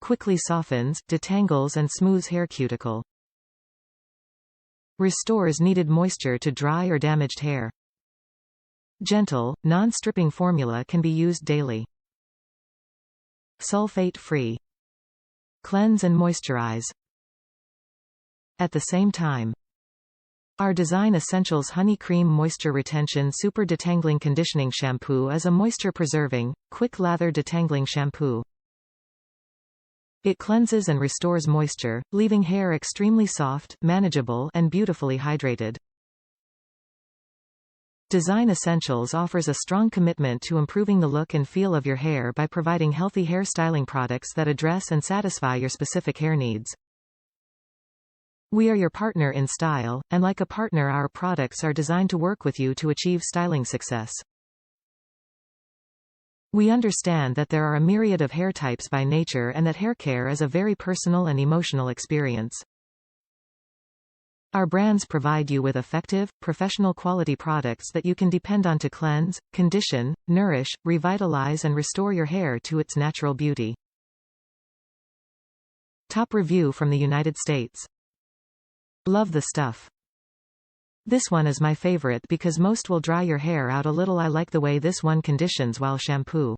quickly softens, detangles and smooths hair cuticle. Restores needed moisture to dry or damaged hair. Gentle, non-stripping formula can be used daily. Sulfate-free. Cleanse and moisturize at the same time. Our Design Essentials Honey Cream Moisture Retention Super Detangling Conditioning Shampoo is a moisture-preserving, quick-lather detangling shampoo. It cleanses and restores moisture, leaving hair extremely soft, manageable, and beautifully hydrated. Design Essentials offers a strong commitment to improving the look and feel of your hair by providing healthy hair styling products that address and satisfy your specific hair needs. We are your partner in style, and like a partner, our products are designed to work with you to achieve styling success. We understand that there are a myriad of hair types by nature and that hair care is a very personal and emotional experience. Our brands provide you with effective, professional quality products that you can depend on to cleanse, condition, nourish, revitalize and restore your hair to its natural beauty. Top review from the United States. Love the stuff. This one is my favorite because most will dry your hair out a little. I like the way this one conditions while shampoo.